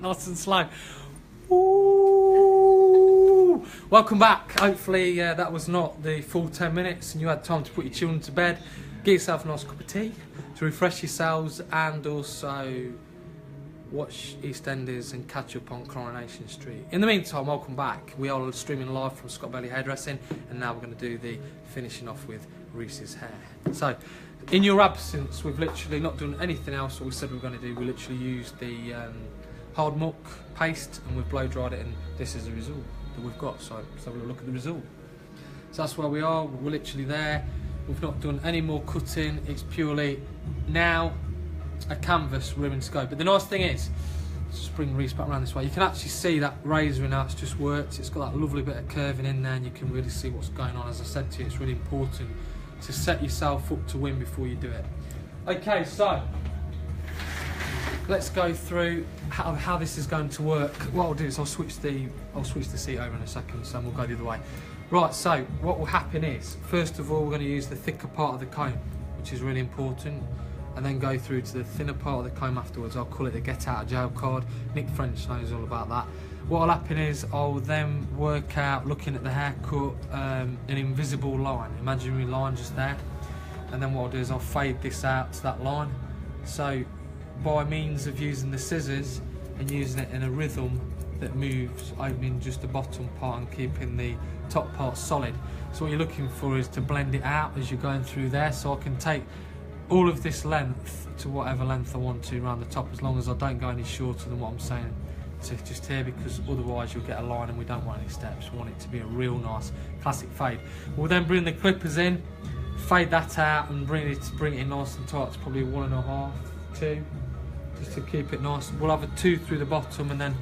Nice and slow. Ooh. Welcome back. Hopefully that was not the full 10 minutes and you had time to put your children to bed, get yourself a nice cup of tea to refresh yourselves, and also watch EastEnders and catch up on Coronation Street. In the meantime, welcome back. We are streaming live from Scott Bailey Hairdressing, and now we're going to do the finishing off with Reese's hair. So, in your absence, we've literally not done anything else what we said we were going to do. We literally used the hard muck paste and we've blow dried it, and this is the result that we've got. So let's have a look at the result. So that's where we are. We're literally there. We've not done any more cutting. It's purely now a canvas ribbon to go. But the nice thing is, let's just bring Reese back around this way. You can actually see that razoring now, it's just worked. It's got that lovely bit of curving in there, and you can really see what's going on. As I said to you, it's really important to set yourself up to win before you do it. Okay, so let's go through how this is going to work. What I'll do is I'll switch the seat over in a second, so we'll go the other way. Right, so what will happen is, first of all, we're going to use the thicker part of the comb, which is really important, and then go through to the thinner part of the comb afterwards. I'll call it the get out of jail card. Nick French knows all about that. What will happen is I'll then work out, looking at the haircut, an invisible line, imaginary line just there, and then what I'll do is I'll fade this out to that line. So by means of using the scissors and using it in a rhythm that moves, opening just the bottom part and keeping the top part solid. So what you're looking for is to blend it out as you're going through there, so I can take all of this length to whatever length I want to around the top, as long as I don't go any shorter than what I'm saying to just here, because otherwise you'll get a line and we don't want any steps. We want it to be a real nice classic fade. We'll then bring the clippers in, fade that out and bring it in nice and tight. It's probably 1.5, 2, just to keep it nice. We'll have a 2 through the bottom and then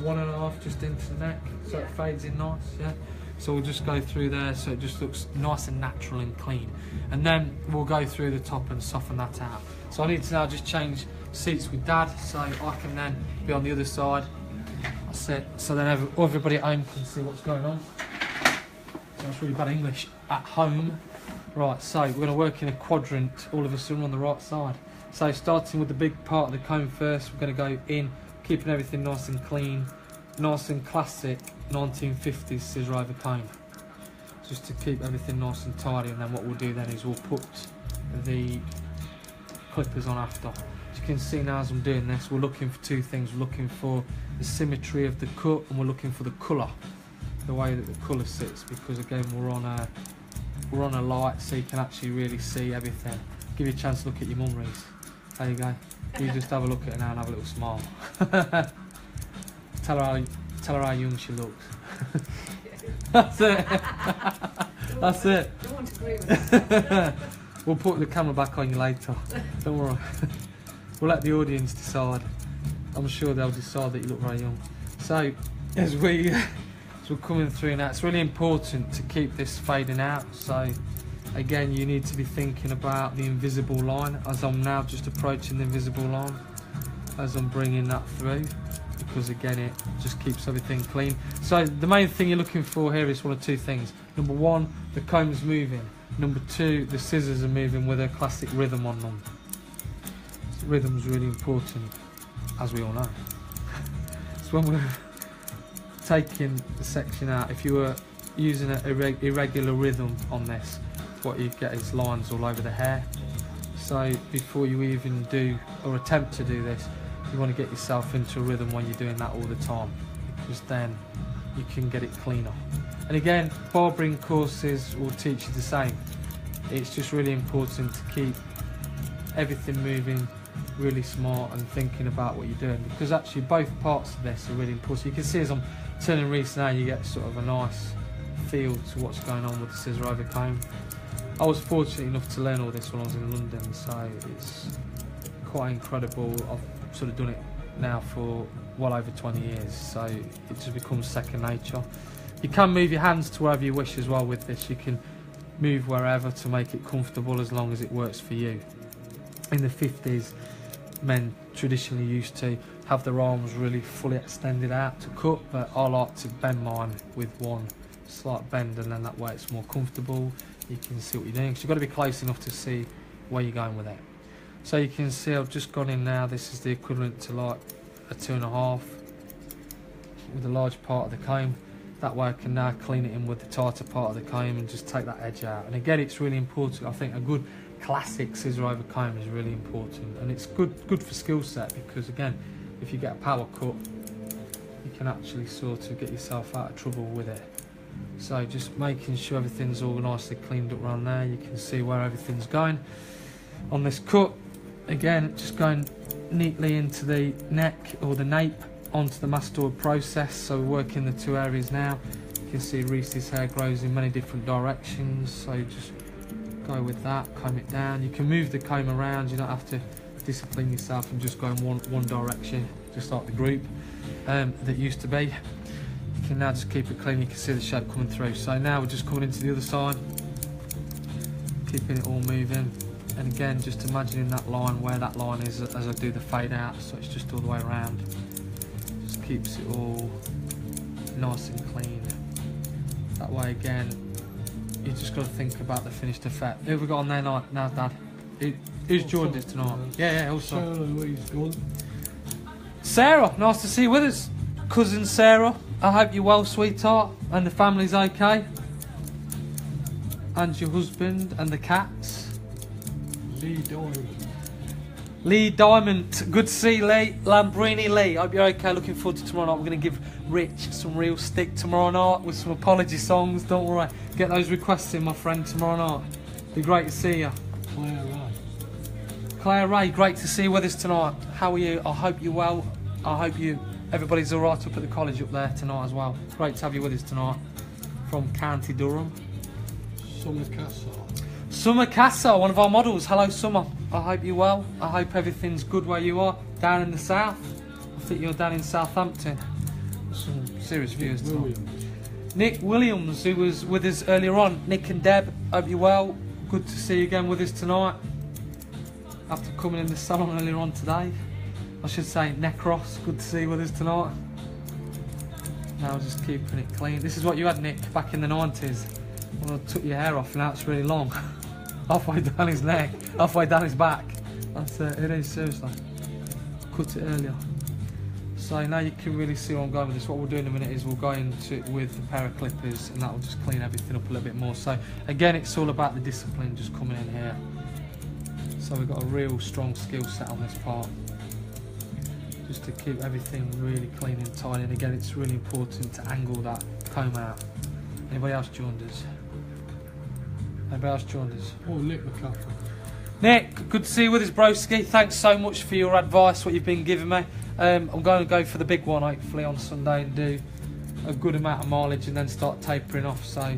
1.5 just into the neck, so it fades in nice, yeah. So we'll just go through there so it just looks nice and natural and clean. And then we'll go through the top and soften that out. So I need to now just change seats with Dad so I can then be on the other side. That's it. So then everybody at home can see what's going on. So that's really bad English. At home. Right, so we're going to work in a quadrant. All of us are on the right side. So starting with the big part of the comb first, we're going to go in, keeping everything nice and clean, nice and classic 1950s scissor over comb, just to keep everything nice and tidy. And then what we'll do then is we'll put the clippers on after. As you can see now as I'm doing this, we're looking for two things. We're looking for the symmetry of the cut, and we're looking for the colour, the way that the colour sits, because again we're on a light, so you can actually really see everything. Give you a chance to look at your mum, Reese. There you go. You just have a look at her now and have a little smile. Tell her how young she looks. That's it. That's it. Don't want to agree with that. We'll put the camera back on you later. Don't worry. We'll let the audience decide. I'm sure they'll decide that you look very young. So as we're coming through now, it's really important to keep this fading out. So again, you need to be thinking about the invisible line, as I'm now just approaching the invisible line as I'm bringing that through, because again it just keeps everything clean. So the main thing you're looking for here is one of two things. Number one, the comb's moving. Number two, the scissors are moving with a classic rhythm on them. So rhythm's really important, as we all know. So when we're taking the section out, if you were using an irregular rhythm on this, what you get is lines all over the hair. So before you even do or attempt to do this, you want to get yourself into a rhythm when you're doing that all the time, because then you can get it cleaner. And again, barbering courses will teach you the same. It's just really important to keep everything moving really smart and thinking about what you're doing, because actually both parts of this are really important. You can see as I'm turning Reese now, you get sort of a nice feel to what's going on with the scissor over comb. I was fortunate enough to learn all this when I was in London, so it's quite incredible. I've sort of done it now for well over 20 years, so it just becomes second nature. You can move your hands to wherever you wish as well with this. You can move wherever to make it comfortable, as long as it works for you. In the 50s, men traditionally used to have their arms really fully extended out to cut, but I like to bend mine with one slight bend, and then that way it's more comfortable. You can see what you're doing, because you've got to be close enough to see where you're going with it. So you can see I've just gone in now. This is the equivalent to like a 2.5 with a large part of the comb. That way I can now clean it in with the tighter part of the comb and just take that edge out. And again, it's really important. I think a good classic scissor over comb is really important, and it's good for skill set, because again, if you get a power cut, you can actually sort of get yourself out of trouble with it. So just making sure everything's all nicely cleaned up around there. You can see where everything's going on this cut. Again, just going neatly into the neck or the nape onto the mastoid process. So we're working the two areas now. You can see Reese's hair grows in many different directions, so just go with that, comb it down. You can move the comb around, you don't have to discipline yourself and just go in one direction, just like the group that used to be. You can now just keep it clean. You can see the shape coming through. So now we're just coming into the other side, keeping it all moving. And again, just imagining that line, where that line is as I do the fade out, so it's just all the way around. Just keeps it all nice and clean. That way again, you just got to think about the finished effect. Who have we got on there now, Dad? Who's joined us tonight? Yeah, also. Sarah, nice to see you with us. Cousin Sarah, I hope you're well, sweetheart, and the family's okay. And your husband and the cats. Lee Diamond, good to see you, Lee. Lambrini Lee, hope you're okay. Looking forward to tomorrow night. We're going to give Rich some real stick tomorrow night with some apology songs. Don't worry, get those requests in, my friend, tomorrow night. Be great to see you. Claire Ray, great to see you with us tonight. How are you? I hope you're well. I hope everybody's all right up at the college up there tonight as well. Great to have you with us tonight from County Durham. Summer Castle, one of our models. Hello, Summer. I hope you're well. I hope everything's good where you are. Down in the south. I think you're down in Southampton. Some serious viewers tonight. Nick Williams, who was with us earlier on. Nick and Deb, hope you're well. Good to see you again with us tonight. After coming in the salon earlier on today. I should say Necros, good to see you with us tonight. Now just keeping it clean. This is what you had, Nick, back in the 90s. When I took your hair off, and now it's really long. Halfway down his neck, halfway down his back. That's it, it is, seriously. Cut it earlier. So now you can really see where I'm going with this. What we'll do in a minute is we'll go into it with a pair of clippers, and that will just clean everything up a little bit more. So again, it's all about the discipline just coming in here. So we've got a real strong skill set on this part. Just to keep everything really clean and tidy. And again, it's really important to angle that comb out. Anybody else joined us? Anybody else joined us? Oh, Nick McCaffrey. Nick, good to see you with us, broski. Thanks so much for your advice, what you've been giving me. I'm going to go for the big one, hopefully, on Sunday and do a good amount of mileage and then start tapering off. So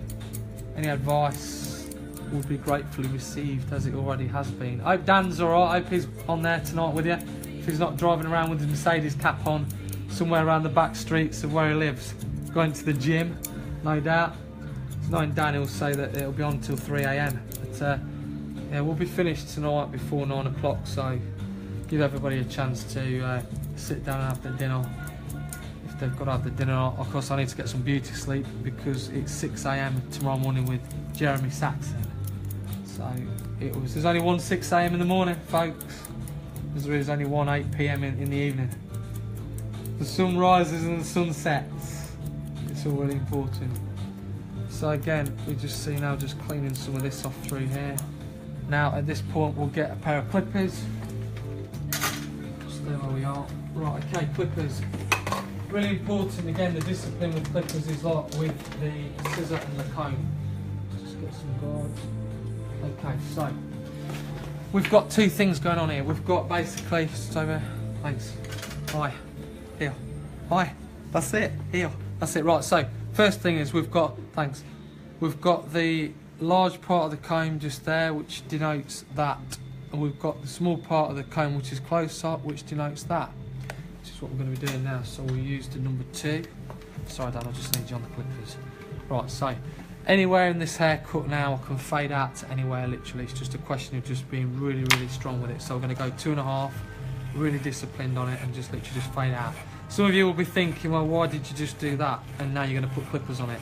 any advice would be gratefully received, as it already has been. I hope Dan's alright. I hope he's on there tonight with you. If he's not driving around with his Mercedes cap on somewhere around the back streets of where he lives, going to the gym, no doubt. Knowing Dan, he'll say that it'll be on till 3 AM. But yeah, we'll be finished tonight before 9 o'clock, so give everybody a chance to sit down and have their dinner. If they've got to have the dinner, of course I need to get some beauty sleep because it's 6 AM tomorrow morning with Jeremy Saxon. So there's only one 6 AM in the morning, folks. Because there is only one 8 PM in the evening. The sun rises and the sun sets. It's all really important. So again, we just see now just cleaning some of this off through here. Now at this point we'll get a pair of clippers. Stay where we are. Right, okay, clippers. Really important, again, the discipline with clippers is like with the scissor and the comb. Just get some guards. Okay, so we've got two things going on here. We've got basically, just over, thanks. Hi, here, hi, that's it, here, that's it. Right, so first thing is we've got, thanks, we've got the large part of the comb just there, which denotes that, and we've got the small part of the comb which is close up, which denotes that, which is what we're going to be doing now. So we'll use the number 2. Sorry Dan, I just need you on the clippers. Right, so anywhere in this haircut now I can fade out to anywhere, literally. It's just a question of just being really, really strong with it. So we're going to go 2.5, really disciplined on it, and just literally just fade out. Some of you will be thinking, well, why did you just do that? And now you're going to put clippers on it.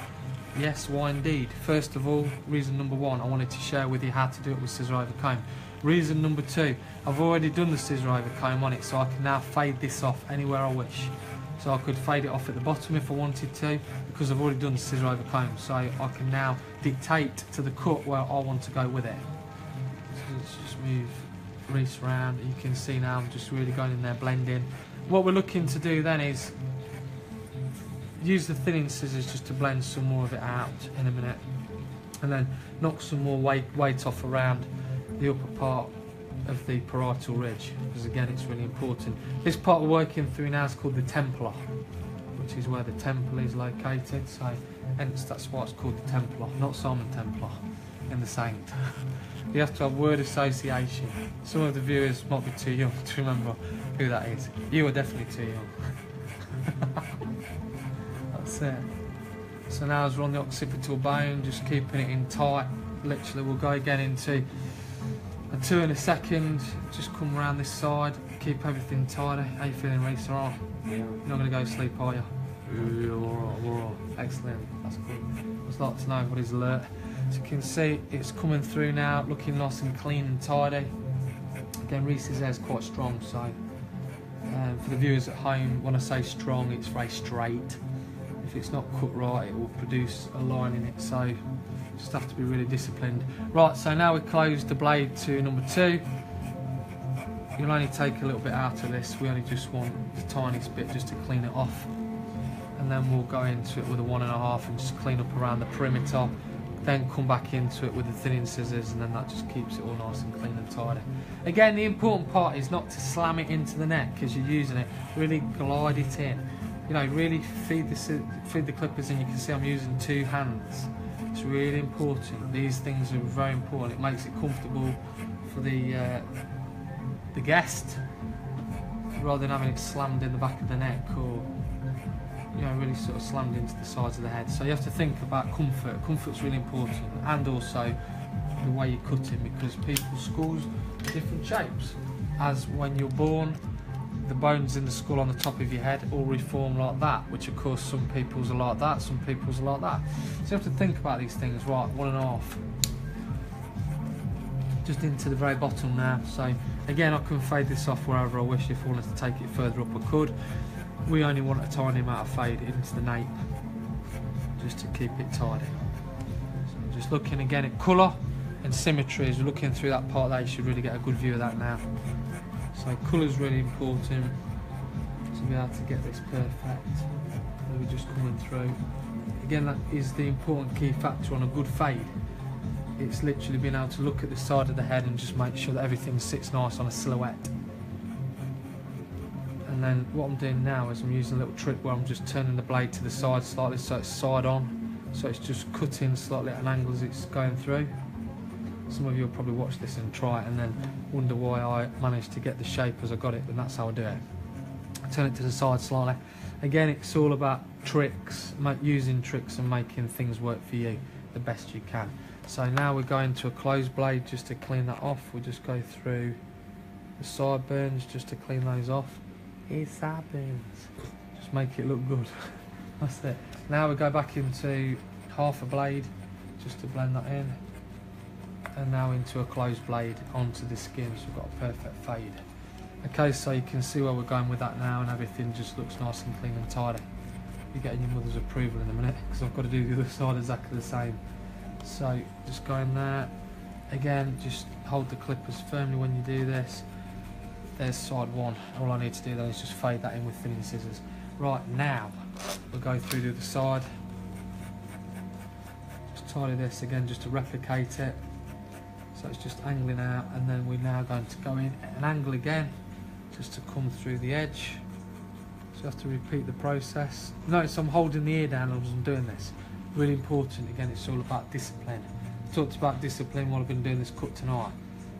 Yes, why indeed. First of all, reason number one, I wanted to share with you how to do it with scissor over comb. Reason number two, I've already done the scissor over comb on it, so I can now fade this off anywhere I wish. So I could fade it off at the bottom if I wanted to, because I've already done the scissor over comb. So I can now dictate to the cut where I want to go with it. So let's just move Reese around. You can see now I'm just really going in there, blending. What we're looking to do then is use the thinning scissors just to blend some more of it out in a minute, and then knock some more weight off around the upper part of the parietal ridge, because again it's really important. This part we're working through now is called the templar, which is where the temple is located, so hence that's why it's called the Templar, not Simon Templar in the Saint. You have to have word association. Some of the viewers might be too young to remember who that is. You are definitely too young. That's it. So now as we're on the occipital bone, just keeping it in tight. Literally we'll go again into a 2 in a second. Just come around this side, keep everything tidy. How you feeling, Reese? Alright? Yeah. You're not going to go to sleep, are you? Yeah, alright. Excellent, that's good. I'd like to know everybody's alert. As you can see, it's coming through now, looking nice and clean and tidy. Again, Reese's hair is quite strong, so for the viewers at home, when I say strong, it's very straight. If it's not cut right, it will produce a line in it, so just have to be really disciplined. Right, so now we close the blade to number 2. You'll only take a little bit out of this. We only just want the tiniest bit just to clean it off, and then we'll go into it with a 1.5 and just clean up around the perimeter. Then come back into it with the thinning scissors, and then that just keeps it all nice and clean and tidy. Again, the important part is not to slam it into the neck as you're using it. Really glide it in. You know, really feed the clippers in. You can see I'm using 2 hands. It's really important. These things are very important. It makes it comfortable for the guest, rather than having it slammed in the back of the neck, or you know, really sort of slammed into the sides of the head. So you have to think about comfort. Comfort's really important, and also the way you're cutting, because people's skulls are different shapes. As when you're born, the bones in the skull on the top of your head all reform like that, which of course some people's are like that, some people's are like that. So you have to think about these things. Right, 1.5. Just into the very bottom now. So again, I can fade this off wherever I wish. If I wanted to take it further up, I could. We only want a tiny amount of fade into the nape, just to keep it tidy. So just looking again at colour and symmetry. As we're looking through that part there, you should really get a good view of that now. So colour is really important to be able to get this perfect. We're just coming through. Again, that is the important key factor on a good fade. It's literally being able to look at the side of the head and just make sure that everything sits nice on a silhouette. And then what I'm doing now is I'm using a little trick where I'm just turning the blade to the side slightly, so it's side on. So it's just cutting slightly at an angle as it's going through. Some of you will probably watch this and try it and then wonder why I managed to get the shape as I got it, and that's how I do it. I turn it to the side slightly. Again, it's all about tricks, using tricks and making things work for you the best you can. So now we're going to a closed blade just to clean that off. We'll just go through the sideburns just to clean those off. Here's sideburns. Just make it look good. That's it. Now we go back into half a blade just to blend that in. And now into a closed blade onto the skin, so we've got a perfect fade. Okay, so you can see where we're going with that now, and everything just looks nice and clean and tidy. You're getting your mother's approval in a minute, because I've got to do the other side exactly the same. So just go in there. Again, just hold the clippers firmly when you do this. There's side 1. All I need to do then is just fade that in with thinning scissors. Right, now we'll go through the other side. Just tidy this again just to replicate it. So it's just angling out, and then we're now going to go in at an angle again just to come through the edge. So you have to repeat the process. Notice I'm holding the ear down as I'm doing this. Really important. Again, it's all about discipline. I talked about discipline while I've been doing this cut tonight.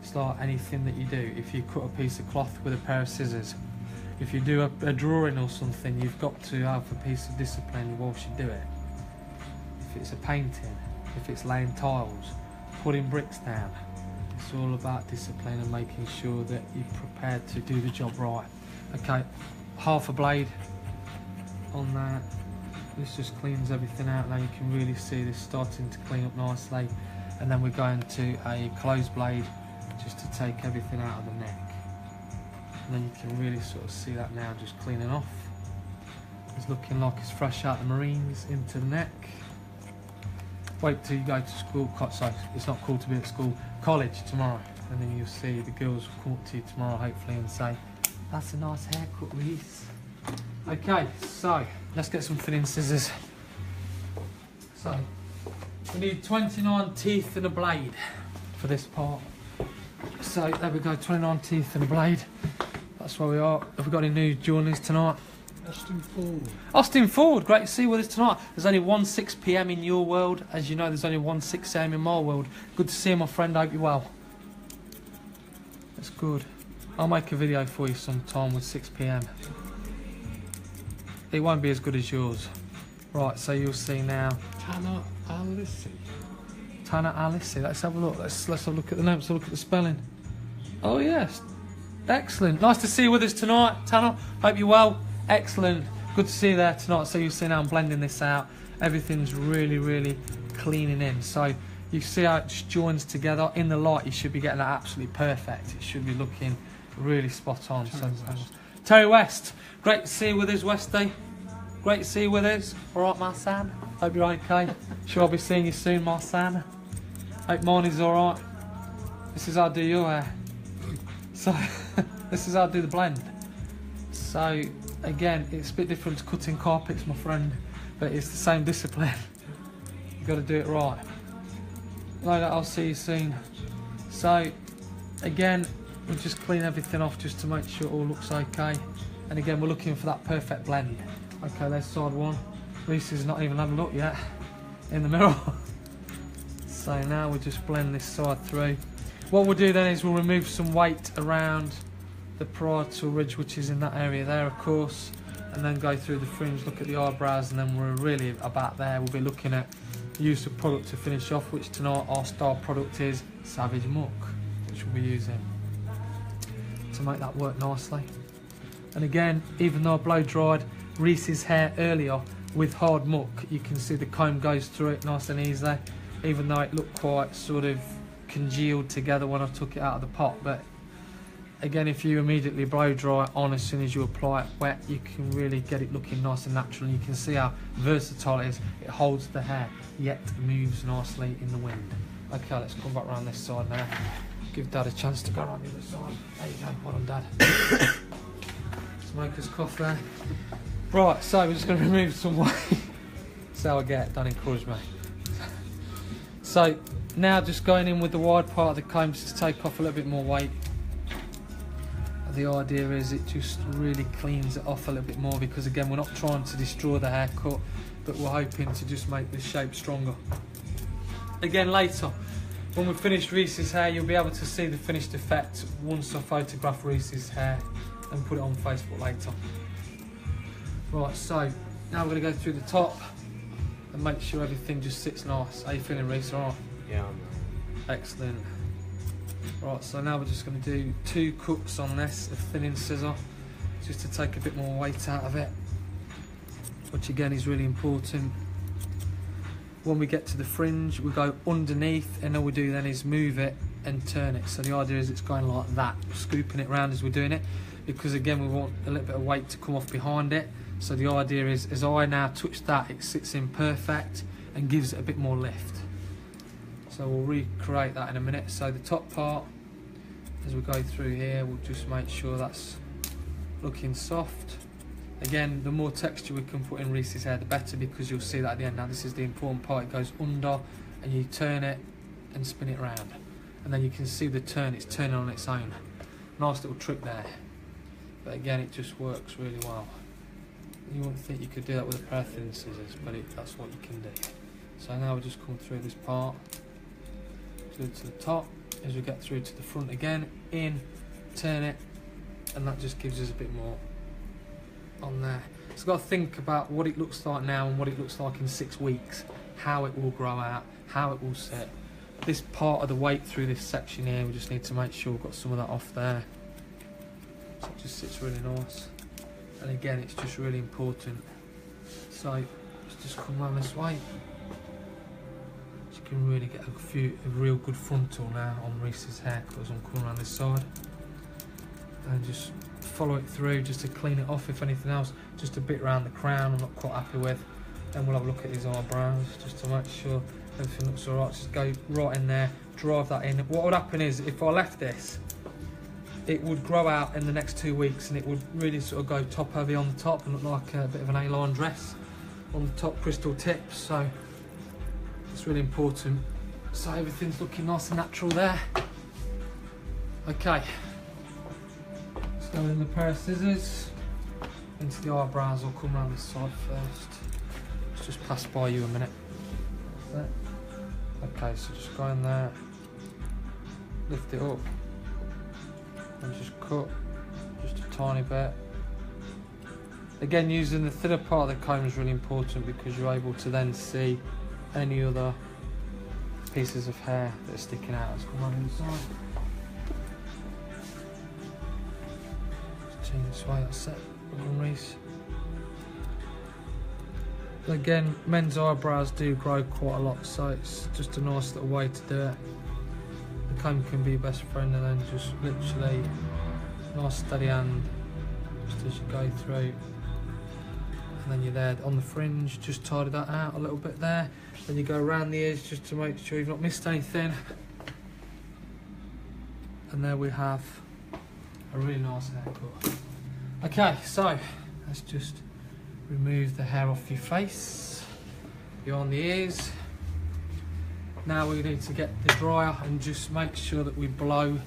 It's like anything that you do. If you cut a piece of cloth with a pair of scissors, if you do a drawing or something, you've got to have a piece of discipline whilst you do it. If it's a painting, if it's laying tiles, putting bricks down, it's all about discipline and making sure that you're prepared to do the job right. Okay, half a blade on that. this just cleans everything out. Now you can really see this starting to clean up nicely. And then we're going to a close blade just to take everything out of the neck. And then you can really sort of see that now just cleaning off. It's looking like it's fresh out the Marines into the neck. Wait till you go to school, sorry, it's not cool to be at school, college tomorrow. And then you'll see the girls will come up to you tomorrow hopefully and say, that's a nice haircut, Reese. Okay, so let's get some thinning scissors. So we need 29 teeth and a blade for this part. So there we go, 29 teeth and a blade. That's where we are. Have we got any new journeys tonight? Austin Ford. Austin Ford, great to see you with us tonight. There's only 1:06 PM in your world. As you know, there's only 1:06 AM in my world. Good to see you, my friend. Hope you're well. That's good. I'll make a video for you sometime with 6 PM. It won't be as good as yours. Right, so you'll see now. Tanner Alissi. Tanner Alissi. Let's have a look. Let's have a look at the notes. Have a look at the spelling. Oh yes, excellent. Nice to see you with us tonight, Tanner. Hope you're well. Excellent. Good to see you there tonight. So you'll see now I'm blending this out. Everything's really cleaning in. So you see how it just joins together. In the light, you should be getting that absolutely perfect. It should be looking really spot on. Terry West. Great to see you with us, Westy. Great to see you with us. All right, my son. Hope you're okay. Sure, I'll be seeing you soon, my son. Hope mine is all right. This is how I do your hair. So this is how I do the blend. So again, it's a bit different to cutting carpets, my friend, but it's the same discipline. You've got to do it right. Like that, I'll see you soon. So again, we'll just clean everything off just to make sure it all looks okay. And again, we're looking for that perfect blend. Okay, there's side one. Reese's not even had a look yet in the mirror. So now we'll just blend this side through. What we'll do then is we'll remove some weight around the parietal ridge, which is in that area there, of course, and then go through the fringe, look at the eyebrows, and then we're really about there. We'll be looking at use of product to finish off, which tonight our star product is Savage Muck, which we'll be using to make that work nicely. And again, even though I blow dried Reese's hair earlier with hard muck, you can see the comb goes through it nice and easy, even though it looked quite sort of congealed together when I took it out of the pot. But again, if you immediately blow dry on as soon as you apply it wet, you can really get it looking nice and natural. And you can see how versatile it is. It holds the hair, yet moves nicely in the wind. Okay, let's come back around this side now. Give Dad a chance to go around the other side. There you go, well done, Dad. Smoker's cough there. Right, so we're just going to remove some weight. That's how I get, don't encourage me. So now just going in with the wide part of the comb just to take off a little bit more weight. The idea is it just really cleans it off a little bit more, because again, we're not trying to destroy the haircut, but we're hoping to just make this shape stronger. Again, later, when we've finished Reese's hair, you'll be able to see the finished effect once I photograph Reese's hair and put it on Facebook later. Right, so now we're going to go through the top and make sure everything just sits nice. How you feeling, Reese? All right? Yeah. Excellent. Right, so now we're just going to do 2 cuts on this, a thinning scissor, just to take a bit more weight out of it, which again is really important. When we get to the fringe, we go underneath, and all we do then is move it and turn it. So the idea is it's going like that, scooping it round as we're doing it, because again, we want a little bit of weight to come off behind it. So the idea is, as I now touch that, it sits in perfect and gives it a bit more lift. So we'll recreate that in a minute. So the top part, as we go through here, we'll just make sure that's looking soft. Again, the more texture we can put in Reese's hair, the better, because you'll see that at the end. Now this is the important part. It goes under and you turn it and spin it around. And then you can see the turn, it's turning on its own. Nice little trick there. But again, it just works really well. You wouldn't think you could do that with a pair of thin scissors, but that's what you can do. So now we'll just come through this part, through to the top, as we get through to the front again, in, turn it, and that just gives us a bit more on there. So got to think about what it looks like now and what it looks like in 6 weeks, how it will grow out, how it will sit. This part of the weight through this section here, we just need to make sure we've got some of that off there. So it just sits really nice. And again, it's just really important. So Let's just come round this way. You can really get a real good frontal now on Reese's haircut as I'm coming around this side. And just follow it through just to clean it off. If anything else, just a bit around the crown I'm not quite happy with. Then we'll have a look at his eyebrows just to make sure everything looks alright. Just go right in there, drive that in. What would happen is if I left this, it would grow out in the next 2 weeks and it would really sort of go top heavy on the top and look like a bit of an A-line dress on the top, crystal tips. So it's really important. So everything's looking nice and natural there. Okay, let's go in the pair of scissors into the eyebrows. I'll come around this side first. Let's just pass by you a minute. Okay, so just go in there, lift it up, and just cut just a tiny bit. Again, using the thinner part of the comb is really important because you're able to then see any other pieces of hair that are sticking out. Let's come on inside. Just turn this way, that's it. Reese. Again, men's eyebrows do grow quite a lot, so it's just a nice little way to do it. The comb can be your best friend, and then just literally nice steady hand just as you go through. And then you're there on the fringe, just tidy that out a little bit there. Then you go around the ears just to make sure you've not missed anything. And there we have a really nice haircut. Okay, so let's just remove the hair off your face, behind the ears. Now we need to get the dryer and just make sure that we blow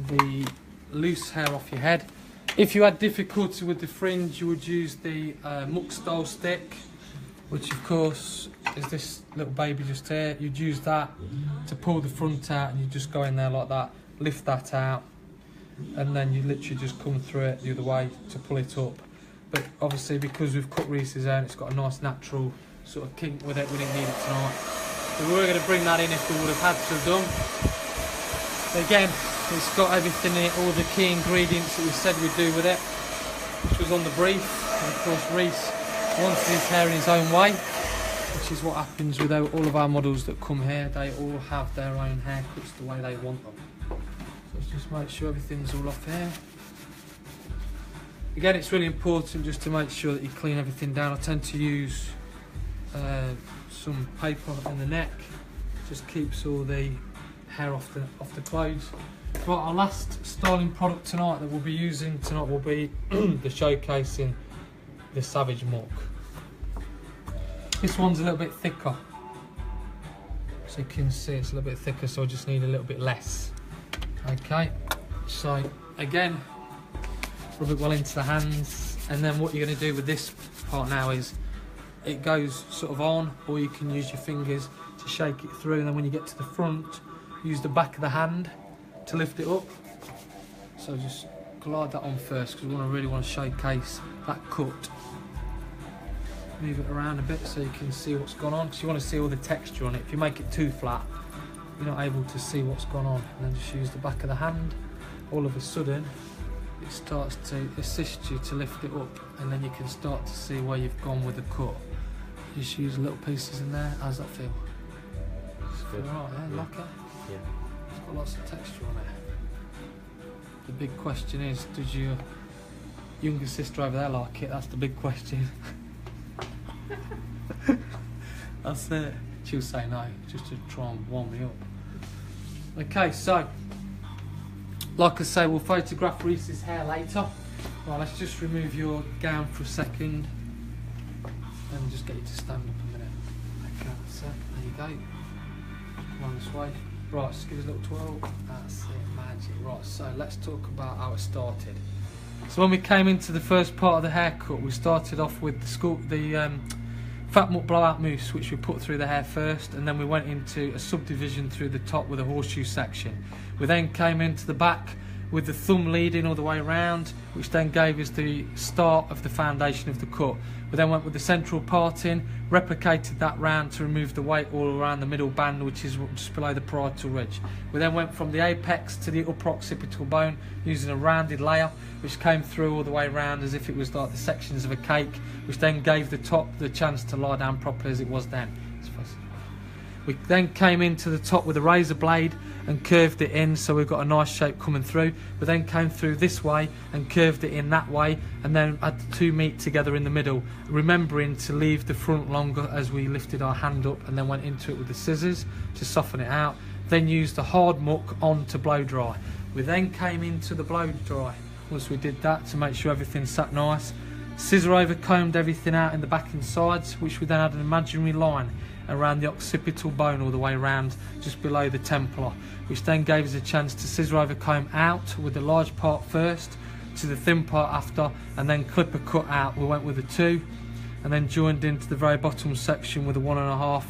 the loose hair off your head. If you had difficulty with the fringe, you would use the muck style stick, which of course is this little baby just here. You'd use that to pull the front out, and you just go in there like that, lift that out, and then you literally just come through it the other way to pull it up. But obviously because we've cut Reese's hair and it's got a nice natural sort of kink with it, we didn't need it tonight. So we were going to bring that in if we would have had to have done. But again, it's got everything in it, all the key ingredients that we said we'd do with it, which was on the brief. And of course Reese wanted his hair in his own way, which is what happens with all of our models that come here. They all have their own haircuts the way they want them. So let's just make sure everything's all off here. Again, it's really important just to make sure that you clean everything down. I tend to use some paper in the neck, just keeps all the hair off the clothes. Right, our last styling product tonight that we'll be using tonight will be the showcasing the Savage Muck. This one's a little bit thicker, so you can see it's a little bit thicker, so I just need a little bit less. Okay, so again, rub it well into the hands, and then what you're going to do with this part now is it goes sort of on, or you can use your fingers to shake it through, and then when you get to the front, use the back of the hand to lift it up. So just glide that on first because we really want to showcase that cut. Move it around a bit so you can see what's gone on, because you want to see all the texture on it. If you make it too flat, you're not able to see what's gone on. And then just use the back of the hand. All of a sudden it starts to assist you to lift it up, and then you can start to see where you've gone with the cut. Just use little pieces in there. How's that feel? It's good. Alright, yeah, like it? Yeah. It's got lots of texture on it. The big question is, does your younger sister over there like it? That's the big question. That's it. She'll say no, just to try and warm me up. Okay, so like I say, we'll photograph Reese's hair later. Right, let's just remove your gown for a second and just get you to stand up a minute. Okay, that's it. There you go. Come on this way. Right, just give us a little twirl. That's it, magic. Right, so let's talk about how it started. So when we came into the first part of the haircut, we started off with the fat muck blowout mousse, which we put through the hair first, and then we went into a subdivision through the top with a horseshoe section. We then came into the back with the thumb leading all the way around, which then gave us the start of the foundation of the cut. We then went with the central parting, replicated that round to remove the weight all around the middle band, which is just below the parietal ridge. We then went from the apex to the upper occipital bone using a rounded layer, which came through all the way around as if it was like the sections of a cake, which then gave the top the chance to lie down properly as it was then. We then came into the top with a razor blade and curved it in, so we've got a nice shape coming through. We then came through this way and curved it in that way, and then had the two meet together in the middle, remembering to leave the front longer as we lifted our hand up, and then went into it with the scissors to soften it out. Then used the hard muck on to blow dry. We then came into the blow dry. Once we did that, to make sure everything sat nice, scissor over combed everything out in the back and sides, which we then had an imaginary line around the occipital bone all the way around just below the templar, which then gave us a chance to scissor over comb out with the large part first to the thin part after, and then clip a cut out. We went with a 2 and then joined into the very bottom section with a 1.5,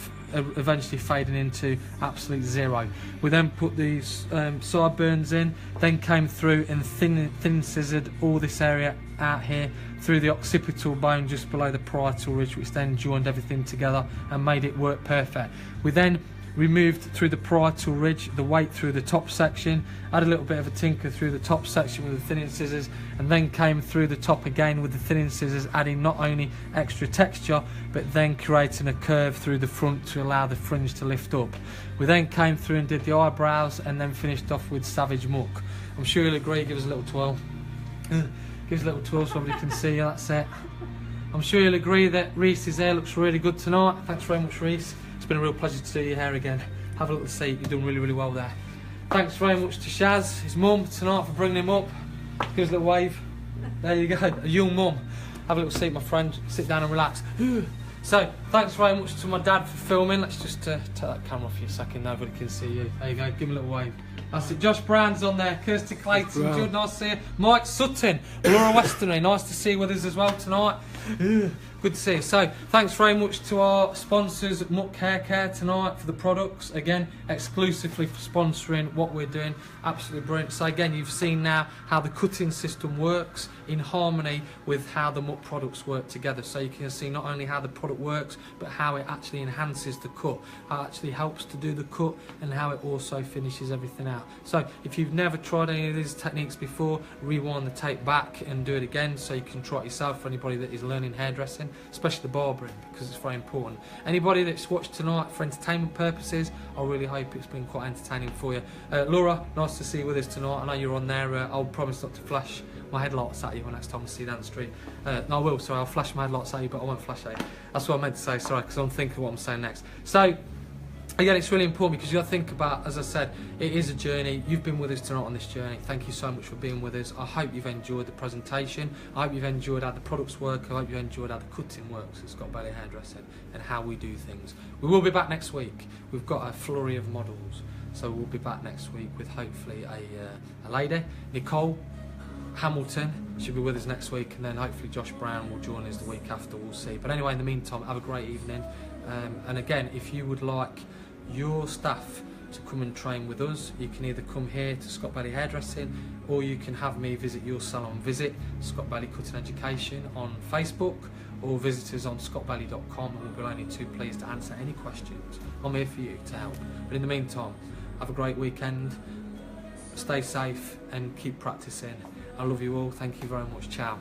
eventually fading into absolute 0. We then put these sideburns in, then came through and thin scissored all this area out here through the occipital bone just below the parietal ridge, which then joined everything together and made it work perfect. We then removed through the parietal ridge the weight through the top section, had a little bit of a tinker through the top section with the thinning scissors, and then came through the top again with the thinning scissors, adding not only extra texture but then creating a curve through the front to allow the fringe to lift up. We then came through and did the eyebrows, and then finished off with savage muck. I'm sure you'll agree. Give us a little twirl. Give us a little twirl so everybody can see you. That's it. I'm sure you'll agree that Reese's hair looks really good tonight. Thanks very much, Reese. It's been a real pleasure to do your hair again. Have a little seat. You've done really, really well there. Thanks very much to Shaz, his mum, tonight for bringing him up. Give us a little wave. There you go. A young mum. Have a little seat, my friend. Sit down and relax. So, thanks very much to my dad for filming. Let's just take that camera off you a second. Nobody can see you. There you go. Give him a little wave. That's it. Josh Brown's on there. Kirsty Clayton. Wow. Jude, nice to see you. Mike Sutton. Laura Westonry. Nice to see you with us as well tonight. Good to see you. So, thanks very much to our sponsors, Muck Hair Care, tonight for the products. Again, exclusively for sponsoring what we're doing. Absolutely brilliant. So again, you've seen now how the cutting system works in harmony with how the Muck products work together. So you can see not only how the product works, but how it actually enhances the cut, how it actually helps to do the cut, and how it also finishes everything out. So if you've never tried any of these techniques before, rewind the tape back and do it again so you can try it yourself for anybody that is learning hairdressing, especially the barbering, because it's very important. Anybody that's watched tonight for entertainment purposes, I really hope it's been quite entertaining for you. Laura, nice to see you with us tonight. I know you're on there. I'll promise not to flash my headlights at you when next time I see you down the street. No, I will, sorry, I'll flash my headlights at you, but I won't flash at you. That's what I meant to say, sorry, because I'm thinking what I'm saying next. So, again, it's really important because you got to think about, as I said, it is a journey. You've been with us tonight on this journey. Thank you so much for being with us. I hope you've enjoyed the presentation. I hope you've enjoyed how the products work. I hope you enjoyed how the cutting works at Scott Bailey Hairdressing and how we do things. We will be back next week. We've got a flurry of models. So we'll be back next week with hopefully a lady, Nicole Hamilton, she'll be with us next week, and then hopefully Josh Brown will join us the week after, we'll see. But anyway, in the meantime, have a great evening. And again, if you would like your staff to come and train with us, you can either come here to Scott Bailey Hairdressing, or you can have me visit your salon. Visit Scott Bailey Cutting Education on Facebook, or visit us on scottbailey.com, and we'll be only too pleased to answer any questions. I'm here for you to help. But in the meantime, have a great weekend, stay safe and keep practicing. I love you all. Thank you very much. Ciao.